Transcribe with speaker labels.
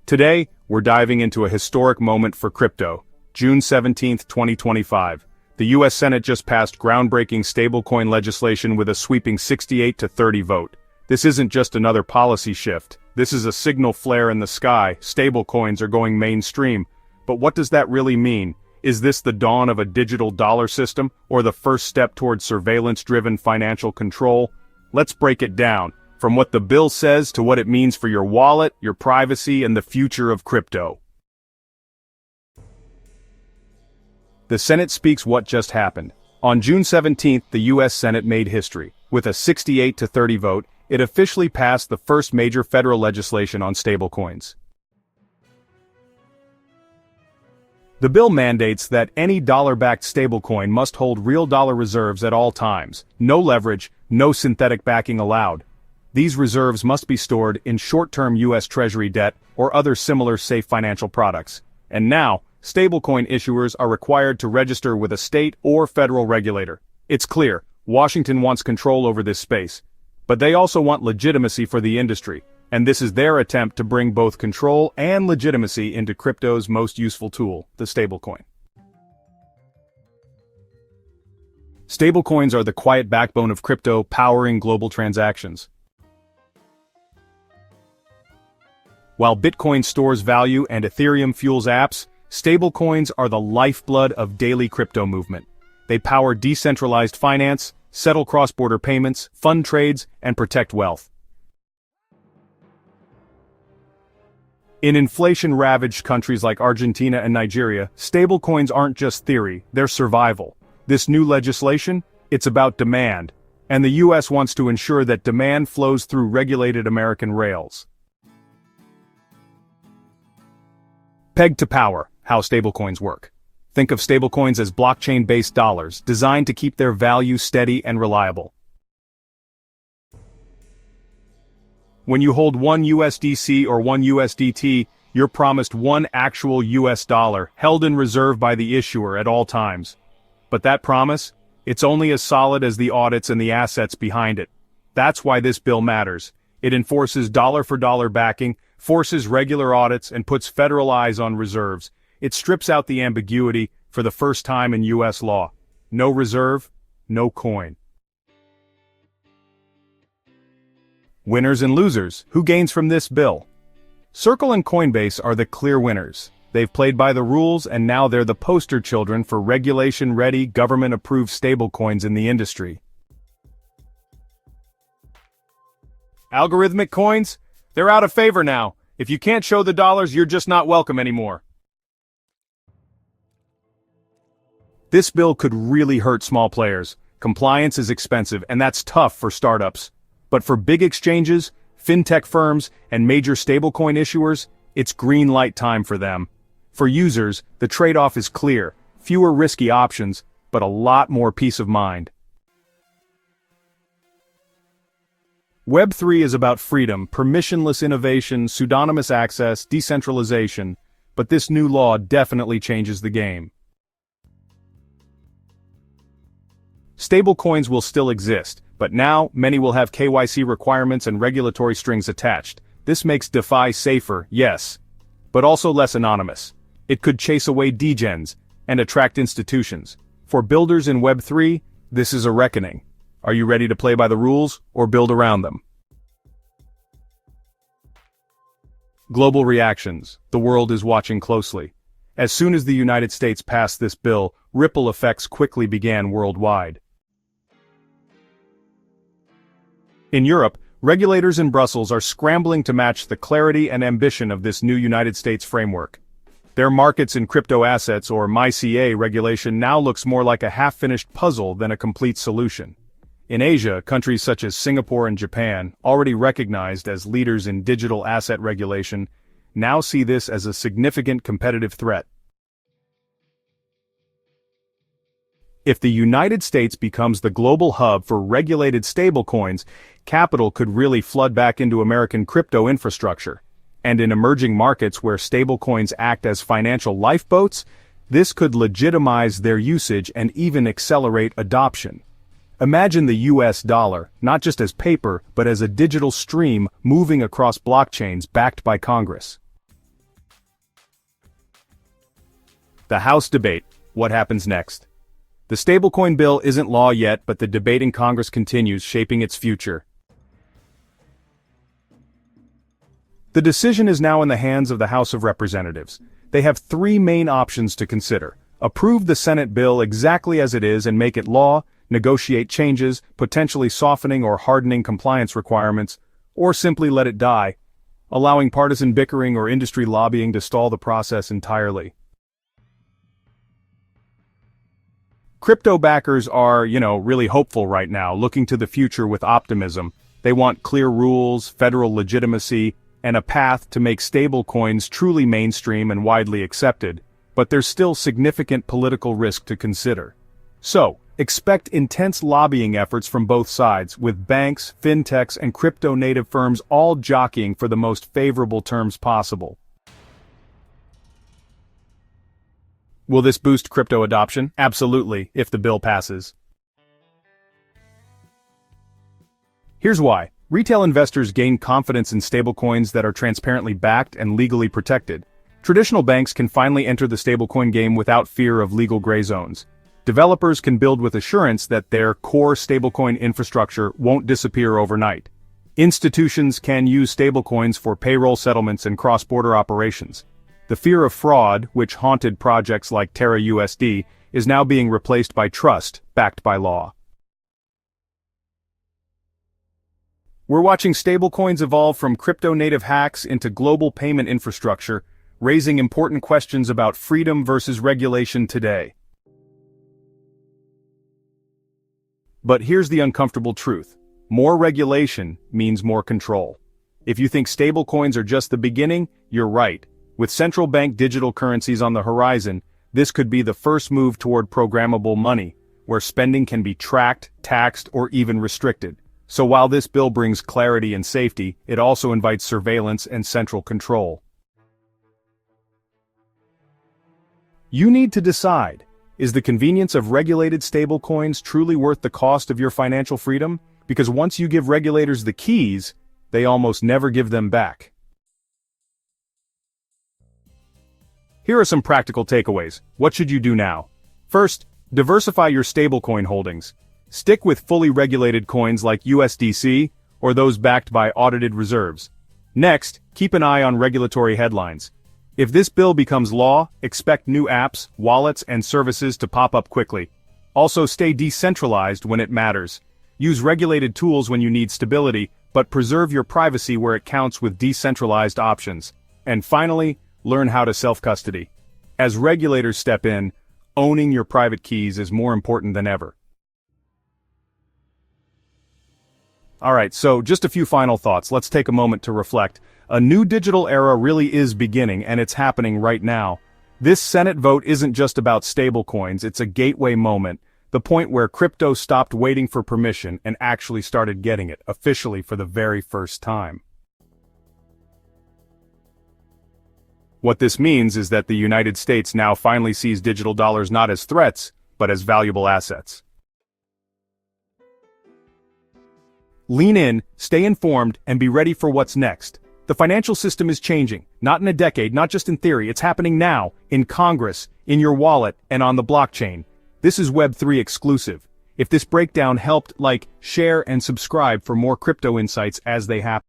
Speaker 1: Today, we're diving into a historic moment for crypto. June 17, 2025. The U.S. Senate just passed groundbreaking stablecoin legislation with a sweeping 68-30 vote. This isn't just another policy shift. This is a signal flare in the sky. Stablecoins are going mainstream. But what does that really mean? Is this the dawn of a digital dollar system, or the first step towards surveillance-driven financial control? Let's break it down, from what the bill says to what it means for your wallet, your privacy, and the future of crypto. The Senate speaks what just happened. On June 17th, the U.S. Senate made history. With a 68-30 vote, it officially passed the first major federal legislation on stablecoins. The bill mandates that any dollar-backed stablecoin must hold real dollar reserves at all times. No leverage, no synthetic backing allowed. These reserves must be stored in short-term U.S. Treasury debt or other similar safe financial products. And now, stablecoin issuers are required to register with a state or federal regulator. It's clear, Washington wants control over this space. But they also want legitimacy for the industry, and this is their attempt to bring both control and legitimacy into crypto's most useful tool, the stablecoin. Stablecoins are the quiet backbone of crypto, powering global transactions. While Bitcoin stores value and Ethereum fuels apps, stablecoins are the lifeblood of daily crypto movement. They power decentralized finance, settle cross-border payments, fund trades, and protect wealth. In inflation-ravaged countries like Argentina and Nigeria, stablecoins aren't just theory, they're survival. This new legislation, it's about demand, and the U.S. wants to ensure that demand flows through regulated American rails. Peg to power, how stablecoins work. Think of stablecoins as blockchain-based dollars, designed to keep their value steady and reliable. When you hold one USDC or one USDT, you're promised one actual US dollar, held in reserve by the issuer at all times. But that promise? It's only as solid as the audits and the assets behind it. That's why this bill matters. It enforces dollar-for-dollar backing, forces regular audits, and puts federal eyes on reserves. It strips out the ambiguity for the first time in U.S. law. No reserve, no coin. Winners and losers. Who gains from this bill? Circle and Coinbase are the clear winners. They've played by the rules, and now they're the poster children for regulation-ready, government-approved stablecoins in the industry. Algorithmic coins? They're out of favor now. If you can't show the dollars, you're just not welcome anymore. This bill could really hurt small players. Compliance is expensive, and that's tough for startups. But for big exchanges, fintech firms, and major stablecoin issuers, it's green light time for them. For users, the trade-off is clear: fewer risky options, but a lot more peace of mind. Web3 is about freedom, permissionless innovation, pseudonymous access, decentralization, but this new law definitely changes the game. Stablecoins will still exist, but now many will have KYC requirements and regulatory strings attached. This makes DeFi safer, yes, but also less anonymous. It could chase away degens and attract institutions. For builders in Web3, this is a reckoning. Are you ready to play by the rules or build around them? Global reactions. The world is watching closely. As soon as the United States passed this bill, ripple effects quickly began worldwide. In Europe, regulators in Brussels are scrambling to match the clarity and ambition of this new United States framework. Their markets in crypto assets, or MiCA regulation, now looks more like a half-finished puzzle than a complete solution. In Asia, countries such as Singapore and Japan, already recognized as leaders in digital asset regulation, now see this as a significant competitive threat. If the United States becomes the global hub for regulated stablecoins, capital could really flood back into American crypto infrastructure. And in emerging markets where stablecoins act as financial lifeboats, this could legitimize their usage and even accelerate adoption. Imagine the US dollar, not just as paper, but as a digital stream moving across blockchains backed by Congress. The House debate. What happens next? The stablecoin bill isn't law yet, but the debate in Congress continues, shaping its future. The decision is now in the hands of the House of Representatives. They have three main options to consider: approve the Senate bill exactly as it is and make it law, negotiate changes, potentially softening or hardening compliance requirements, or simply let it die, allowing partisan bickering or industry lobbying to stall the process entirely. Crypto backers are, really hopeful right now, looking to the future with optimism. They want clear rules, federal legitimacy, and a path to make stablecoins truly mainstream and widely accepted, but there's still significant political risk to consider. So, expect intense lobbying efforts from both sides, with banks, fintechs, and crypto-native firms all jockeying for the most favorable terms possible. Will this boost crypto adoption? Absolutely, if the bill passes. Here's why. Retail investors gain confidence in stablecoins that are transparently backed and legally protected. Traditional banks can finally enter the stablecoin game without fear of legal gray zones. Developers can build with assurance that their core stablecoin infrastructure won't disappear overnight. Institutions can use stablecoins for payroll settlements and cross-border operations. The fear of fraud, which haunted projects like Terra USD, is now being replaced by trust, backed by law. We're watching stablecoins evolve from crypto-native hacks into global payment infrastructure, raising important questions about freedom versus regulation today. But here's the uncomfortable truth. More regulation means more control. If you think stablecoins are just the beginning, you're right. With central bank digital currencies on the horizon, this could be the first move toward programmable money, where spending can be tracked, taxed, or even restricted. So while this bill brings clarity and safety, it also invites surveillance and central control. You need to decide, is the convenience of regulated stablecoins truly worth the cost of your financial freedom? Because once you give regulators the keys, they almost never give them back. Here are some practical takeaways. What should you do now? First, diversify your stablecoin holdings. Stick with fully regulated coins like USDC, or those backed by audited reserves. Next, keep an eye on regulatory headlines. If this bill becomes law, expect new apps, wallets, and services to pop up quickly. Also, stay decentralized when it matters. Use regulated tools when you need stability, but preserve your privacy where it counts with decentralized options. And finally, learn how to self-custody. As regulators step in, owning your private keys is more important than ever. Alright, so just a few final thoughts. Let's take a moment to reflect. A new digital era really is beginning, and it's happening right now. This Senate vote isn't just about stablecoins, it's a gateway moment, the point where crypto stopped waiting for permission and actually started getting it, officially for the very first time. What this means is that the United States now finally sees digital dollars not as threats, but as valuable assets. Lean in, stay informed, and be ready for what's next. The financial system is changing, not in a decade, not just in theory, it's happening now, in Congress, in your wallet, and on the blockchain. This is Web3 exclusive. If this breakdown helped, share, and subscribe for more crypto insights as they happen.